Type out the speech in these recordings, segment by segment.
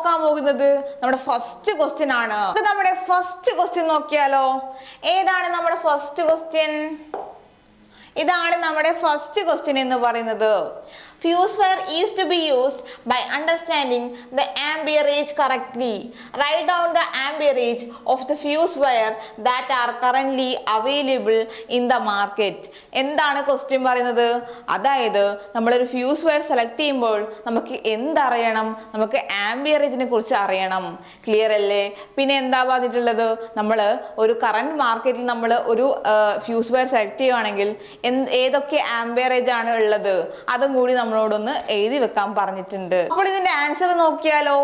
നോക്കാൻ പോകുന്നത് നമ്മുടെ ഫസ്റ്റ് ക്വസ്റ്റ്യൻ ആണ്. നമ്മുടെ ഫസ്റ്റ് ക്വസ്റ്റ്യൻ നോക്കിയാലോ. ഏതാണ് നമ്മുടെ ഫസ്റ്റ് ക്വസ്റ്റ്യൻ? ഇതാണ് നമ്മുടെ ഫസ്റ്റ് ക്വസ്റ്റ്യൻ എന്ന് പറയുന്നത്. Fuse wire is to be used by understanding the amperage correctly. Write down the amperage of the fuse wire that are currently available in the market. എന്താണ് question പറയുന്നത്? അതായത് നമ്മളൊരു fuse wire select ചെയ്യുമ്പോൾ നമുക്ക് എന്തറിയണം? നമുക്ക് ആംബിയറേജിനെ കുറിച്ച് അറിയണം. ക്ലിയർ അല്ലേ? പിന്നെ എന്താ പറഞ്ഞിട്ടുള്ളത്? നമ്മൾ ഒരു കറണ്ട് മാർക്കറ്റിൽ നമ്മൾ ഒരു ഫ്യൂസ് വയർ സെലക്ട് ചെയ്യുകയാണെങ്കിൽ ഏതൊക്കെ ആംബിയറേജ് ആണ് ഉള്ളത് അതും കൂടി നമ്മളോടൊന്ന് എഴുതി വെക്കാൻ പറഞ്ഞിട്ടുണ്ട്. അപ്പോൾ ഇതിന്റെ ആൻസർ നോക്കിയാലോ.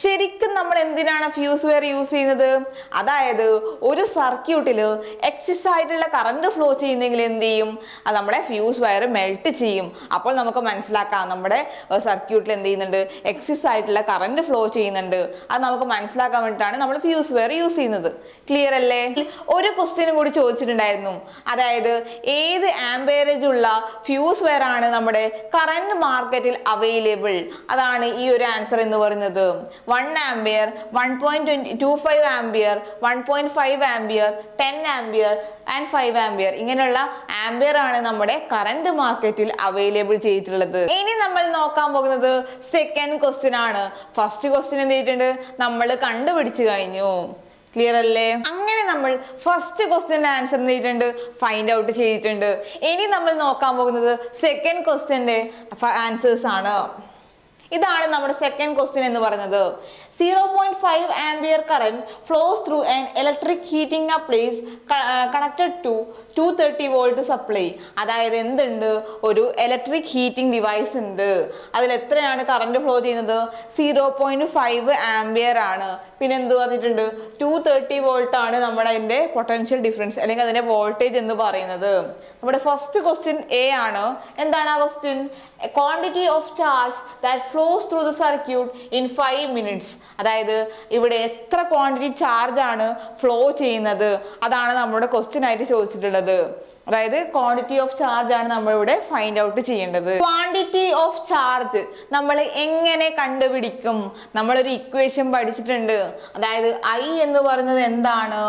ശരിക്കും നമ്മൾ എന്തിനാണ് ഫ്യൂസ് വയർ യൂസ് ചെയ്യുന്നത്? അതായത് ഒരു സർക്യൂട്ടിൽ എക്സസ് ആയിട്ടുള്ള കറണ്ട് ഫ്ലോ ചെയ്യുന്നെങ്കിൽ എന്ത് ചെയ്യും? അത് നമ്മുടെ ഫ്യൂസ് വയർ മെൽറ്റ് ചെയ്യും. അപ്പോൾ നമുക്ക് മനസ്സിലാക്കാം നമ്മുടെ സർക്യൂട്ടിൽ എന്ത് ചെയ്യുന്നുണ്ട്? എക്സസ് ആയിട്ടുള്ള കറണ്ട് ഫ്ലോ ചെയ്യുന്നുണ്ട്. അത് നമുക്ക് മനസ്സിലാക്കാൻ വേണ്ടിയിട്ടാണ് നമ്മൾ ഫ്യൂസ് വയർ യൂസ് ചെയ്യുന്നത്. ക്ലിയർ അല്ലേ? ഒരു ക്വസ്റ്റ്യൻ കൂടി ചോദിച്ചിട്ടുണ്ടായിരുന്നു. അതായത് ഏത് ആംപേരേജ് ഉള്ള ഫ്യൂസ് വയർ ആണ് നമ്മുടെ കറണ്ട് മാർക്കറ്റിൽ അവൈലബിൾ? അതാണ് ഈ ഒരു ആൻസർ എന്ന് പറയുന്നത്. 1 ampere, 1.25 ampere, 1.5 ampere, 10 ampere and 5 ampere, ഇങ്ങനെയുള്ള ആംപിയർ ആണ് നമ്മുടെ കറണ്ട് മാർക്കറ്റിൽ അവൈലബിൾ ചെയ്തിട്ടുള്ളത്. ഇനി നമ്മൾ നോക്കാൻ പോകുന്നത് സെക്കൻഡ് ക്വസ്റ്റ്യൻ ആണ്. ഫസ്റ്റ് ക്വസ്റ്റ്യൻ എന്ത് ചെയ്തിട്ടുണ്ട്? നമ്മൾ കണ്ടുപിടിച്ചു കഴിഞ്ഞു. ക്ലിയർ അല്ലേ? അങ്ങനെ നമ്മൾ ഫസ്റ്റ് ക്വസ്റ്റ്യന്റെ ആൻസർ ചെയ്തിട്ടുണ്ട്, ഫൈൻഡ് ഔട്ട് ചെയ്തിട്ടുണ്ട്. ഇനി നമ്മൾ നോക്കാൻ പോകുന്നത് സെക്കൻഡ് ക്വസ്റ്റ്യന്റെ ആൻസേഴ്സ് ആണ്. ഇതാണ് നമ്മുടെ സെക്കൻഡ് ക്വസ്റ്റ്യൻ എന്ന് പറയുന്നത്. 0.5 ampere current flows through an electric heating appliance connected to 230 volt supply. അതായത് എന്തുണ്ട്? ഒരു ഇലക്ട്രിക് ഹീറ്റിംഗ് ഡിവൈസ് ഉണ്ട്. അതിൽ എത്രയാണ് കറണ്ട് ഫ്ലോ ചെയ്യുന്നത്? 0.5 ആംപിയർ ആണ്. പിന്നെ എന്ത് പറഞ്ഞിട്ടുണ്ട്? 230 വോൾട്ട് ആണ് നമ്മുടെ അതിന്റെ പൊട്ടൻഷ്യൽ ഡിഫറൻസ് അല്ലെങ്കിൽ അതിന്റെ വോൾട്ടേജ് എന്ന് പറയുന്നത്. നമ്മുടെ ഫസ്റ്റ് ക്വസ്റ്റ്യൻ എ ആണ്. എന്താണ് ആ question? Quantity of charge that flows through the circuit in 5 minutes. അതായത് ഇവിടെ എത്ര ക്വാണ്ടിറ്റി ചാർജ് ആണ് ഫ്ലോ ചെയ്യുന്നത് അതാണ് നമ്മുടെ ക്വസ്റ്റ്യൻ ആയിട്ട് ചോദിച്ചിട്ടുള്ളത്. അതായത് ക്വാണ്ടിറ്റി ഓഫ് ചാർജ് ആണ് നമ്മളിവിടെ ഫൈൻഡ് ഔട്ട് ചെയ്യേണ്ടത്. ക്വാണ്ടിറ്റി ഓഫ് ചാർജ് നമ്മൾ എങ്ങനെ കണ്ടുപിടിക്കും? നമ്മളൊരു ഇക്വേഷൻ പഠിച്ചിട്ടുണ്ട്. അതായത് ഐ എന്ന് പറയുന്നത് എന്താണ്?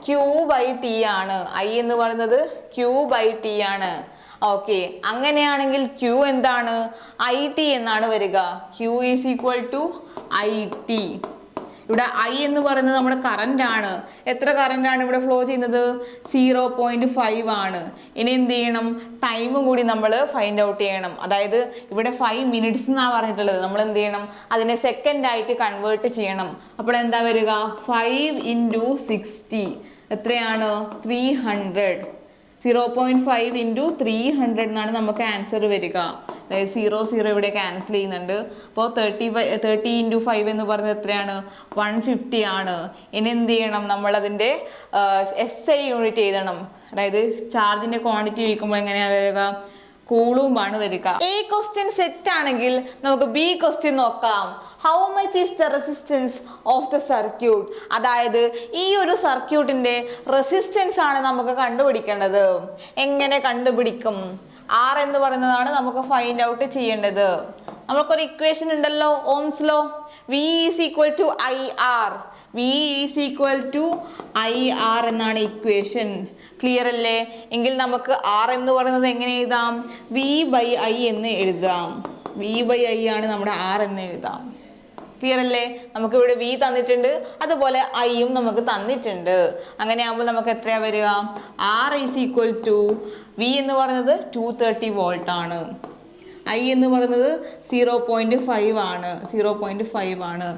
Q/T ആണ്. ഐ എന്ന് പറയുന്നത് Q/T ആണ്. ഓക്കെ, അങ്ങനെയാണെങ്കിൽ Q എന്താണ്? IT എന്നാണ് വരിക. Q is equal to IT. ഇവിടെ I എന്ന് പറയുന്നത് നമ്മുടെ കറന്റ് ആണ്. എത്ര കറന്റ് ആണ് ഇവിടെ ഫ്ലോ ചെയ്യുന്നത്? 0.5 ആണ്. ഇനി എന്ത് ചെയ്യണം? ടൈമും കൂടി നമ്മൾ ഫൈൻഡ് ഔട്ട് ചെയ്യണം. അതായത് ഇവിടെ 5 minutes എന്നാണ് പറഞ്ഞിട്ടുള്ളത്. നമ്മൾ എന്ത് ചെയ്യണം? അതിനെ സെക്കൻഡ് ആയിട്ട് കൺവേർട്ട് ചെയ്യണം. അപ്പോൾ എന്താ വരിക? 5 × 60 എത്രയാണ്? 300. 0.5 × 300 എന്നാണ് നമുക്ക് ആൻസർ വരിക. അതായത് 0 ഇവിടെ ക്യാൻസൽ ചെയ്യുന്നുണ്ട്. അപ്പോൾ 30 × 5 എന്ന് പറയുന്നത് എത്രയാണ്? 150 ആണ്. ഇനി എന്ത് ചെയ്യണം? നമ്മളതിൻ്റെ SI യൂണിറ്റ് എഴുതണം. അതായത് ചാർജിൻ്റെ ക്വാണ്ടിറ്റി ചോദിക്കുമ്പോൾ എങ്ങനെയാണ് വരിക? കൂളുംബാണ് വരിക. ഈ ക്വസ്റ്റ്യൻ സെറ്റ് ആണെങ്കിൽ നമുക്ക് ബി ക്വസ്റ്റ്യൻ നോക്കാം. How much is the resistance of the circuit? അതായത് ഈ ഒരു സർക്യൂട്ടിന്റെ റെസിസ്റ്റൻസ് ആണ് നമുക്ക് കണ്ടുപിടിക്കേണ്ടത്. എങ്ങനെ കണ്ടുപിടിക്കും? ആർ എന്ന് പറയുന്നതാണ് നമുക്ക് ഫൈൻഡ് ഔട്ട് ചെയ്യേണ്ടത്. നമുക്കൊരു ഇക്വേഷൻ ഉണ്ടല്ലോ, Ohm's law. V is equal to IR. V is equal to IR എന്നാണ് ഇക്വേഷൻ. ക്ലിയർ അല്ലേ? എങ്കിൽ നമുക്ക് R എന്ന് പറയുന്നത് എങ്ങനെ എഴുതാം? V/I എന്ന് എഴുതാം. V/I ആണ് നമ്മുടെ R എന്ന് എഴുതാം. ക്ലിയർ അല്ലേ? നമുക്ക് ഇവിടെ V തന്നിട്ടുണ്ട്, അതുപോലെ ഐയും നമുക്ക് തന്നിട്ടുണ്ട്. അങ്ങനെ ആകുമ്പോൾ നമുക്ക് എത്രയാ വരിക? R is equal to V എന്ന് പറയുന്നത് 230 വോൾട്ട് ആണ്. I എന്ന് പറയുന്നത് 0.5 ആണ്. 0.5 ആണ്.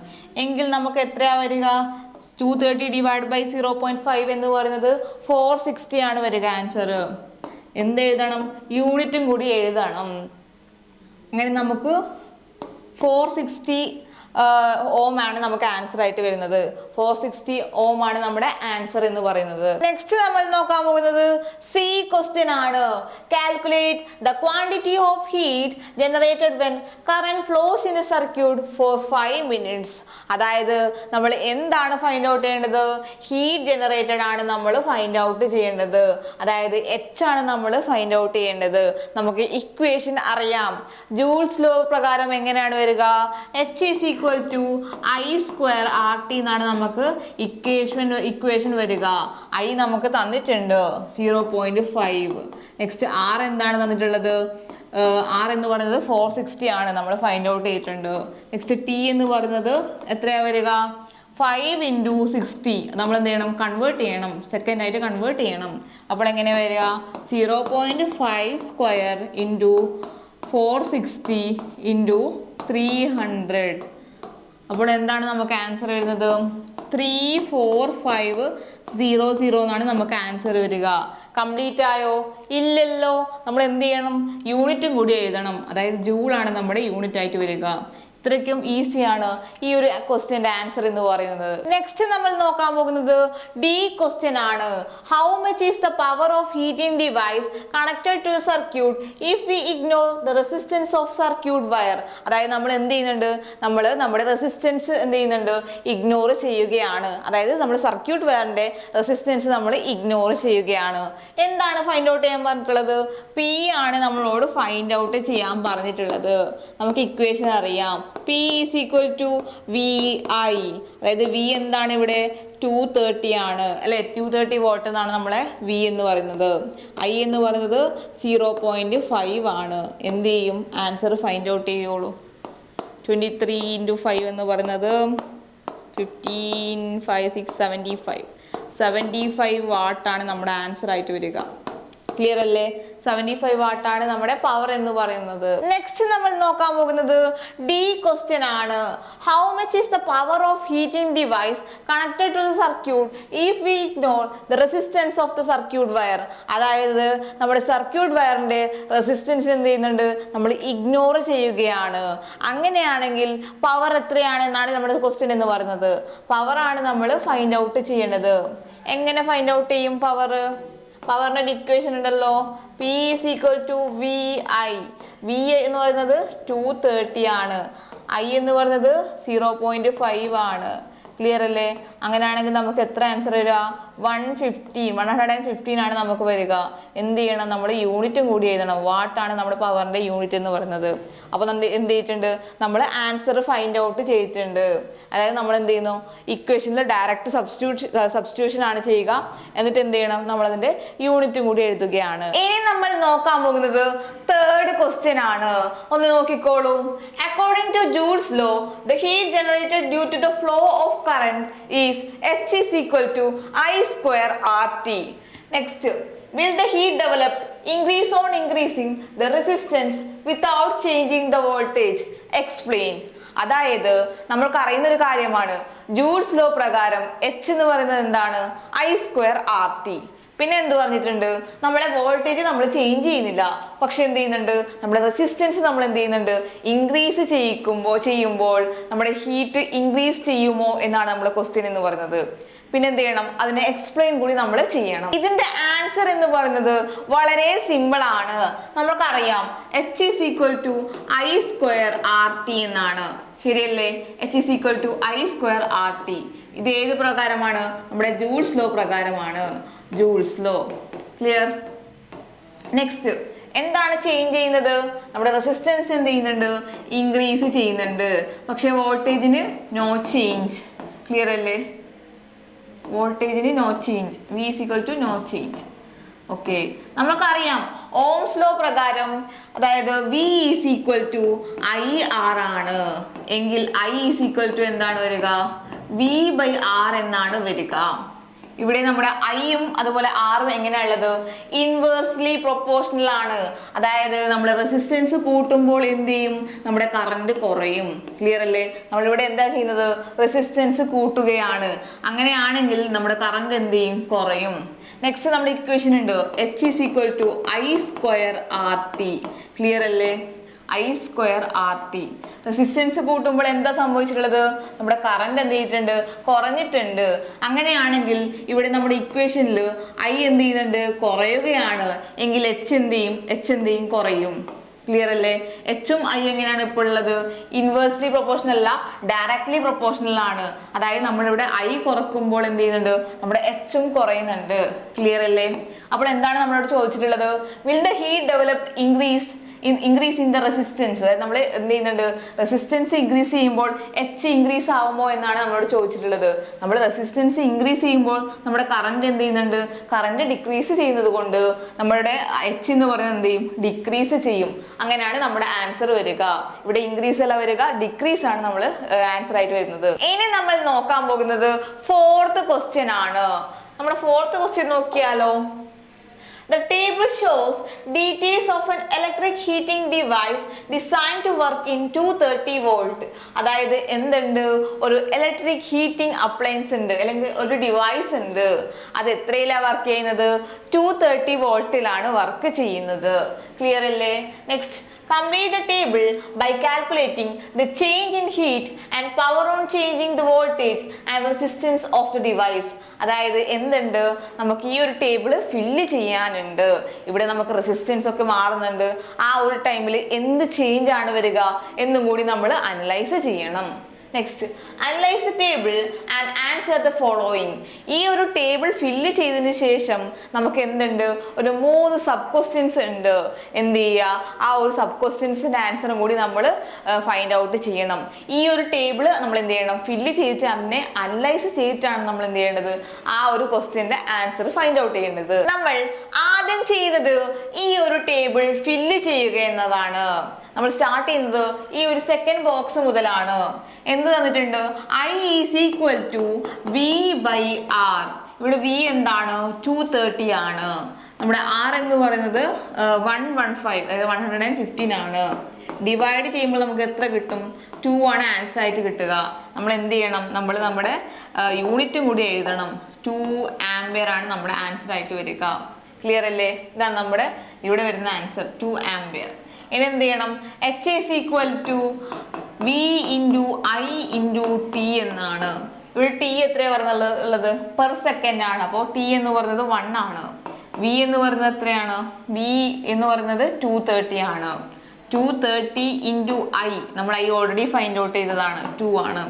എങ്കിൽ നമുക്ക് എത്രയാ വരിക? 230 / 0.5 എന്ന് പറയുന്നത് 460 ആണ് വരിക ആൻസർ. എന്തെഴുതണം? യൂണിറ്റും കൂടി എഴുതണം. അങ്ങനെ നമുക്ക് 460 ഓം ആണ് നമുക്ക് ആൻസർ ആയിട്ട് വരുന്നത്. 460 ഓം ആണ് നമ്മുടെ ആൻസർ എന്ന് പറയുന്നത്. നെക്സ്റ്റ് നമ്മൾ നോക്കാൻ പോകുന്നത് സി ക്വസ്റ്റ്യൻ ആണ്. Calculate the quantity of heat generated when current flows in the circuit for 5 minutes. അതായത് നമ്മൾ എന്താണ് ഫൈൻഡ് ഔട്ട് ചെയ്യേണ്ടത്? ഹീറ്റ് ജനറേറ്റഡ് ആണ് നമ്മൾ ഫൈൻഡ് ഔട്ട് ചെയ്യേണ്ടത്. അതായത് H ആണ് നമ്മൾ ഫൈൻഡ് ഔട്ട് ചെയ്യേണ്ടത്. നമുക്ക് ഇക്വേഷൻ അറിയാം. ജൂൾസ് ലോ പ്രകാരം എങ്ങനെയാണ് വരിക? H is equal to I square RT എന്നാണ് നമുക്ക് ഇക്വേഷൻ വരിക. I നമുക്ക് തന്നിട്ടുണ്ട് 0.5. നെക്സ്റ്റ് R എന്താണ് തന്നിട്ടുള്ളത്? R എന്ന് പറയുന്നത് 460 ആണ്, നമ്മൾ ഫൈൻഡ് ഔട്ട് ചെയ്തിട്ടുണ്ട്. നെക്സ്റ്റ് T എന്ന് പറയുന്നത് എത്രയാ വരിക? 5 into 60. നമ്മൾ എന്ത് ചെയ്യണം? കൺവേർട്ട് ചെയ്യണം, സെക്കൻഡ് ആയിട്ട് കൺവേർട്ട് ചെയ്യണം. അപ്പോൾ എങ്ങനെ വരിക? 0.5 സ്ക്വയർ ഇൻറ്റു 460 ഇൻറ്റു 300. അപ്പോൾ എന്താണ് നമുക്ക് ആൻസർ വരുന്നത്? 34500 എന്നാണ് നമുക്ക് ആൻസർ വരിക. കംപ്ലീറ്റ് ആയോ? ഇല്ലല്ലോ. നമ്മൾ എന്ത് ചെയ്യണം? യൂണിറ്റും കൂടി എഴുതണം. അതായത് ജൂളാണ് നമ്മുടെ യൂണിറ്റ് ആയിട്ട് വരിക. ഇത്രയ്ക്കും ഈസിയാണ് ഈ ഒരു ക്വസ്റ്റ്യൻ്റെ ആൻസർ എന്ന് പറയുന്നത്. നെക്സ്റ്റ് നമ്മൾ നോക്കാൻ പോകുന്നത് ഡി ക്വസ്റ്റ്യൻ ആണ്. How much is the power of heating device connected to circuit if we ignore the resistance of circuit wire? അതായത് നമ്മൾ എന്ത് ചെയ്യുന്നുണ്ട്? നമ്മൾ നമ്മുടെ റെസിസ്റ്റൻസ് എന്ത് ചെയ്യുന്നുണ്ട്? ഇഗ്നോർ ചെയ്യുകയാണ്. അതായത് നമ്മുടെ സർക്യൂട്ട് വയറിന്റെ റെസിസ്റ്റൻസ് നമ്മൾ ഇഗ്നോർ ചെയ്യുകയാണ്. എന്താണ് ഫൈൻഡ് ഔട്ട് ചെയ്യാൻ പറഞ്ഞിട്ടുള്ളത്? പി ആണ് നമ്മളോട് ഫൈൻഡ് ഔട്ട് ചെയ്യാൻ പറഞ്ഞിട്ടുള്ളത്. നമുക്ക് ഇക്വേഷൻ അറിയാം. P is equal to VI. അതായത് V എന്താണ് ഇവിടെ? 230 ആണ് അല്ലെ? 230 വാട്ട് എന്നാണ് നമ്മളെ V എന്ന് പറയുന്നത്. I എന്ന് പറയുന്നത് 0.5 ആണ്. എന്ത് ചെയ്യും? ആൻസർ ഫൈൻഡ് ഔട്ട് ചെയ്യുള്ളൂ. 23 into 5 എന്ന് പറയുന്നത് 15, 5, 6, 75 വാട്ടാണ് നമ്മുടെ ആൻസർ ആയിട്ട് വരിക. ക്ലിയർ അല്ലേ? 75 വാട്ടാണ് നമ്മുടെ പവർ എന്ന് പറയുന്നത്. നെക്സ്റ്റ് നമ്മൾ നോക്കാൻ പോകുന്നത് ഡി ക്വസ്റ്റ്യൻ ആണ്. How much is the power of heating device connected to the circuit if we ignore the resistance of the circuit wire? അതായത് നമ്മുടെ സർക്യൂട്ട് വയറിന്റെ റെസിസ്റ്റൻസ് എന്ത് ചെയ്യുന്നുണ്ട്? നമ്മൾ ഇഗ്നോർ ചെയ്യുകയാണ്. അങ്ങനെയാണെങ്കിൽ പവർ എത്രയാണ് എന്നാണ് നമ്മുടെ ക്വസ്റ്റ്യൻ എന്ന് പറയുന്നത്. പവർ ആണ് നമ്മൾ ഫൈൻഡ് ഔട്ട് ചെയ്യേണ്ടത്. എങ്ങനെ ഫൈൻഡ് ഔട്ട് ചെയ്യും പവർ? പവറിന്റെ ഇക്വേഷൻ ഉണ്ടല്ലോ. P is equal to VI. V എന്ന് പറയുന്നത് 230 ആണ്. I എന്ന് പറയുന്നത് 0.5 ആണ്. ക്ലിയർ അല്ലേ? അങ്ങനെയാണെങ്കിൽ നമുക്ക് എത്ര ആൻസർ വരിക? 115 ആണ് നമുക്ക് വരിക. എന്ത് ചെയ്യണം? നമ്മൾ യൂണിറ്റും കൂടി എഴുതണം. വാട്ടാണ് നമ്മുടെ പവറിന്റെ യൂണിറ്റ് എന്ന് പറയുന്നത്. അപ്പോൾ എന്ത് ചെയ്തിട്ടുണ്ട്? നമ്മൾ ആൻസർ ഫൈൻഡ് ഔട്ട് ചെയ്തിട്ടുണ്ട്. അതായത് നമ്മൾ എന്ത് ചെയ്യുന്നു? ഇക്വേഷനിൽ ഡയറക്റ്റ് സബ്സ്റ്റിറ്റ്യൂഷൻ ആണ് ചെയ്യുക. എന്നിട്ട് എന്ത് ചെയ്യണം? നമ്മൾ അതിന്റെ യൂണിറ്റും കൂടി എഴുതുകയാണ്. ഇനി നമ്മൾ നോക്കാൻ പോകുന്നത് തേർഡ് ക്വസ്റ്റ്യൻ ആണ്. ഒന്ന് നോക്കിക്കോളൂ. According to Joule's law the heat generated due to the flow of current is H is equal to I square RT. Next, will the heat develop increase on increasing the resistance without changing the voltage? Explain. അതായത് നമ്മൾക്ക് അറിയുന്ന ഒരു കാര്യമാണ്, Joule's law പ്രകാരം H എന്ന് പറയുന്നത് എന്താണ്? I square RT. പിന്നെ എന്ത് പറഞ്ഞിട്ടുണ്ട്? നമ്മളെ വോൾട്ടേജ് നമ്മൾ ചേഞ്ച് ചെയ്യുന്നില്ല, പക്ഷെ എന്ത് ചെയ്യുന്നുണ്ട്? നമ്മുടെ റെസിസ്റ്റൻസ് നമ്മൾ എന്ത് ചെയ്യുന്നുണ്ട്? ഇൻക്രീസ് ചെയ്യുമ്പോൾ നമ്മുടെ ഹീറ്റ് ഇൻക്രീസ് ചെയ്യുമോ എന്നാണ് നമ്മുടെ ക്വസ്റ്റ്യൻ എന്ന് പറയുന്നത്. പിന്നെ എന്ത് ചെയ്യണം? അതിനെ എക്സ്പ്ലെയിൻ കൂടി നമ്മൾ ചെയ്യണം. ഇതിന്റെ ആൻസർ എന്ന് പറയുന്നത് വളരെ സിമ്പിൾ ആണ്. നമ്മൾക്കറിയാം H is equal to I square RT എന്നാണ്. ശരിയല്ലേ? H is equal to I square RT. ഇത് ഏത് പ്രകാരമാണ്? നമ്മുടെ ജൂൾസ് ലോ പ്രകാരമാണ്. Joule's law. ക്ലിയർ? നെക്സ്റ്റ്, എന്താണ് ചേഞ്ച് ചെയ്യുന്നത്? നമ്മുടെ റെസിസ്റ്റൻസ് എന്ത് ചെയ്യുന്നുണ്ട്? ഇൻക്രീസ് ചെയ്യുന്നുണ്ട്, പക്ഷെ വോൾട്ടേജിന് നോ ചേഞ്ച്. ക്ലിയർ അല്ലേ? വോൾട്ടേജിന് no change. V is equal to no change. Okay, നമ്മൾക്കറിയാം ഓംസ് ലോ പ്രകാരം, അതായത് V is equal to IR ആണ് എങ്കിൽ I is equal to എന്താണ് വരിക? V by R എന്നാണ് വരിക. ഇവിടെ നമ്മുടെ ഐയും അതുപോലെ ആറും എങ്ങനെയുള്ളത്? ഇൻവേഴ്സ്ലി പ്രൊപ്പോർഷണൽ ആണ്. അതായത് നമ്മൾ റെസിസ്റ്റൻസ് കൂട്ടുമ്പോൾ എന്ത് ചെയ്യും? നമ്മുടെ കറണ്ട് കുറയും. ക്ലിയർ അല്ലേ? നമ്മളിവിടെ എന്താ ചെയ്യുന്നത്? റെസിസ്റ്റൻസ് കൂട്ടുകയാണ്. അങ്ങനെയാണെങ്കിൽ നമ്മുടെ കറണ്ട് എന്ത് ചെയ്യും? കുറയും. നെക്സ്റ്റ് നമ്മുടെ ഇക്വേഷൻ ഉണ്ട്, H is equal to I square RT. Clear അല്ലേ? I square RT. റെസിസ്റ്റൻസ് കൂട്ടുമ്പോൾ എന്താ സംഭവിച്ചിട്ടുള്ളത്? നമ്മുടെ കറണ്ട് എന്ത് ചെയ്തിട്ടുണ്ട്? കുറഞ്ഞിട്ടുണ്ട്. അങ്ങനെയാണെങ്കിൽ ഇവിടെ നമ്മുടെ ഇക്വേഷനിൽ I എന്ത് ചെയ്യുന്നുണ്ട്? കുറയുകയാണ്. എങ്കിൽ H എന്ത് ചെയ്യും? കുറയും. ക്ലിയർ അല്ലേ? എച്ചും ഐയും എങ്ങനെയാണ് ഇപ്പോൾ ഉള്ളത്? ഇൻവേഴ്സ്ലി പ്രൊപ്പോർഷണൽ അല്ല, ഡയറക്ട്ലി പ്രൊപ്പോർഷണൽ ആണ്. അതായത് നമ്മളിവിടെ ഐ കുറക്കുമ്പോൾ എന്ത് ചെയ്യുന്നുണ്ട്? നമ്മുടെ എച്ചും കുറയുന്നുണ്ട്. ക്ലിയർ അല്ലേ? അപ്പോൾ എന്താണ് നമ്മളോട് ചോദിച്ചിട്ടുള്ളത്? Will the heat develop increase increase in the resistance, അതായത് നമ്മൾ എന്ത് ചെയ്യുന്നുണ്ട്, റെസിസ്റ്റൻസ് ഇൻക്രീസ് ചെയ്യുമ്പോൾ എച്ച് ഇൻക്രീസ് ആവുമോ എന്നാണ് നമ്മളോട് ചോദിച്ചിട്ടുള്ളത്. നമ്മൾ റെസിസ്റ്റൻസ് ഇൻക്രീസ് ചെയ്യുമ്പോൾ നമ്മുടെ കറന്റ് എന്ത് ചെയ്യുന്നുണ്ട്, കറന്റ് ഡിക്രീസ് ചെയ്യുന്നത് കൊണ്ട് നമ്മുടെ എച്ച് എന്ന് പറയുന്നത് എന്ത് ചെയ്യും, ഡിക്രീസ് ചെയ്യും. അങ്ങനെയാണ് നമ്മുടെ ആൻസർ വരിക. ഇവിടെ ഇൻക്രീസ് അല്ല വരിക, ഡിക്രീസ് ആണ് നമ്മൾ ആൻസർ ആയിട്ട് വരുന്നത്. ഇനി നമ്മൾ നോക്കാൻ പോകുന്നത് ഫോർത്ത് ക്വസ്റ്റ്യൻ ആണ്. നമ്മുടെ ഫോർത്ത് ക്വസ്റ്റ്യൻ നോക്കിയാലോ. The table shows details of an electric heating device designed to work in 230 volt. അതായത് എന്തുണ്ട്, ഒരു ഇലക്ട്രിക് ഹീറ്റിംഗ് അപ്ലയൻസ് ഉണ്ട്, അല്ലെങ്കിൽ ഒരു ഡിവൈസ് ഉണ്ട്. അത് എത്രയിലാണ് വർക്ക് ചെയ്യുന്നത്, 230 വോൾട്ടിലാണ് വർക്ക് ചെയ്യുന്നത്. ക്ലിയർ അല്ലേ? Next, complete the table by calculating the change in heat and power on changing the voltage and resistance of the device. അതായത് എന്തുണ്ട്, നമുക്ക് ഈ ഒരു ടേബിൾ ഫില്ല് ചെയ്യാനുണ്ട്. ഇവിടെ നമുക്ക് റെസിസ്റ്റൻസ് ഒക്കെ മാറുന്നുണ്ട്. ആ ഒരു ടൈമിൽ എന്ത് ചേഞ്ച് ആണ് വരിക എന്നും കൂടി നമ്മൾ അനലൈസ് ചെയ്യണം. Next, analyse the table and answer the following. ഈ ഒരു ടേബിൾ ഫില്ല് ചെയ്തതിന് ശേഷം നമുക്ക് എന്തുണ്ട്, ഒരു 3 സബ് ക്വസ്റ്റ്യൻസ് ഉണ്ട്. എന്ത് ചെയ്യുക, ആ ഒരു സബ് ക്വസ്റ്റ്യൻസിന്റെ ആൻസറും കൂടി നമ്മൾ ഫൈൻഡ് ഔട്ട് ചെയ്യണം. ഈ ഒരു ടേബിൾ നമ്മൾ എന്ത് ചെയ്യണം, ഫില്ല് ചെയ്തിട്ട് അതിനെ അനലൈസ് ചെയ്തിട്ടാണ് നമ്മൾ എന്ത് ചെയ്യേണ്ടത്, ആ ഒരു ക്വസ്റ്റ്യന്റെ ആൻസർ ഫൈൻഡ് ഔട്ട് ചെയ്യേണ്ടത്. നമ്മൾ ആദ്യം ചെയ്തത് ഈ ഒരു ടേബിൾ ഫില്ല് ചെയ്യുക എന്നതാണ്. നമ്മൾ സ്റ്റാർട്ട് ചെയ്യുന്നത് ഈ ഒരു സെക്കൻഡ് ബോക്സ് മുതലാണ്. എന്ത് തന്നിട്ടുണ്ട്, I is equal to V by R. ഇവിടെ V എന്താണ്, 230 ആണ്. നമ്മുടെ R എന്ന് പറയുന്നത് 115, അതായത് 115 ആണ്. ഡിവൈഡ് ചെയ്യുമ്പോൾ നമുക്ക് എത്ര കിട്ടും, 2 ആണ് ആൻസർ ആയിട്ട് കിട്ടുക. നമ്മൾ എന്ത് ചെയ്യണം, നമ്മൾ നമ്മുടെ യൂണിറ്റും കൂടി എഴുതണം. 2 ആംപിയർ ആണ് നമ്മുടെ ആൻസർ ആയിട്ട് വരിക. ക്ലിയർ അല്ലേ? ഇതാണ് നമ്മുടെ ഇവിടെ വരുന്ന ആൻസർ, 2 ആംപിയർ. ഇനി എന്ത് ചെയ്യണം, H is equal to V into I into T എന്നാണ്. ഇവിടെ T എത്രയാണ് പറഞ്ഞുള്ളത്, പെർ സെക്കൻഡ് ആണ്. അപ്പോൾ T എന്ന് പറയുന്നത് 1 ആണ്. V എന്ന് പറയുന്നത് എത്രയാണ്, V എന്ന് പറയുന്നത് 230 ആണ്. 230 into I, നമ്മൾ I ഓൾറെഡി ഫൈൻഡ് ഔട്ട് ചെയ്തതാണ്, 2 ആണ്.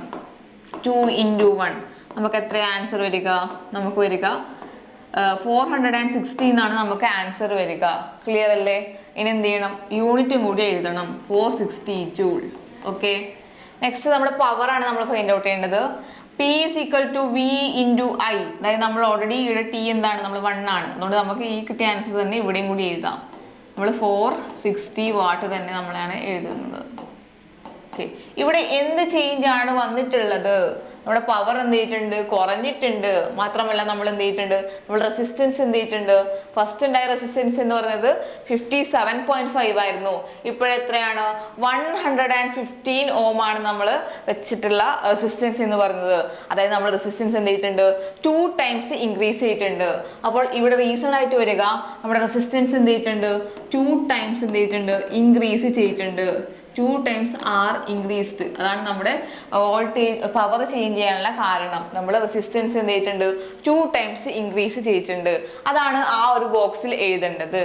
2 into 1 നമുക്ക് എത്ര ആൻസർ വരിക, നമുക്ക് വരിക 460 എന്നാണ് നമുക്ക് ആൻസർ വരിക. ക്ലിയർ അല്ലേ? ഇനി എന്ത് ചെയ്യണം, യൂണിറ്റും കൂടി എഴുതണം, 460 ജൂൾ. ഓക്കെ, നെക്സ്റ്റ് നമ്മുടെ പവർ ആണ് നമ്മൾ ഫൈൻഡ് ഔട്ട് ചെയ്യേണ്ടത്. P is equal to V into I, അതായത് നമ്മൾ ഓൾറെഡി ഇവിടെ T എന്താണ്, നമ്മൾ 1 ആണ്. അതുകൊണ്ട് നമുക്ക് ഈ കിട്ടിയ ആൻസർ തന്നെ ഇവിടെയും കൂടി എഴുതാം. നമ്മൾ 460 വാട്ട് തന്നെ നമ്മളാണ് എഴുതുന്നത്. ഓക്കെ, ഇവിടെ എന്ത് ചേഞ്ച് ആണ് വന്നിട്ടുള്ളത്, നമ്മുടെ പവർ എന്ത് ചെയ്തിട്ടുണ്ട്, കുറഞ്ഞിട്ടുണ്ട്. മാത്രമല്ല നമ്മൾ എന്ത് ചെയ്തിട്ടുണ്ട്, നമ്മൾ റെസിസ്റ്റൻസ് എന്ത് ചെയ്തിട്ടുണ്ട്, ഫസ്റ്റ് ഉണ്ടായ റെസിസ്റ്റൻസ് എന്ന് പറയുന്നത് 57.5 ആയിരുന്നു. ഇപ്പോഴെത്രയാണ്, 115 ഓം ആണ് നമ്മൾ വെച്ചിട്ടുള്ള റെസിസ്റ്റൻസ് എന്ന് പറയുന്നത്. അതായത് നമ്മൾ റെസിസ്റ്റൻസ് എന്ത് ചെയ്തിട്ടുണ്ട്, 2 ടൈംസ് ഇൻക്രീസ് ചെയ്തിട്ടുണ്ട്. അപ്പോൾ ഇവിടെ റീസൺ ആയിട്ട് വരിക, നമ്മുടെ റെസിസ്റ്റൻസ് എന്ത് ചെയ്തിട്ടുണ്ട്, 2 ടൈംസ് എന്ത് ചെയ്തിട്ടുണ്ട്, ഇൻക്രീസ് ചെയ്തിട്ടുണ്ട്. 2 times R increased. അതാണ് നമ്മുടെ വോൾട്ടേജ് പവർ ചേഞ്ച് ചെയ്യാനുള്ള കാരണം. നമ്മൾ റെസിസ്റ്റൻസ് എന്ത് ചെയ്തിട്ടുണ്ട്, 2 ടൈംസ് ഇൻക്രീസ് ചെയ്തിട്ടുണ്ട്. അതാണ് ആ ഒരു ബോക്സിൽ എഴുതേണ്ടത്.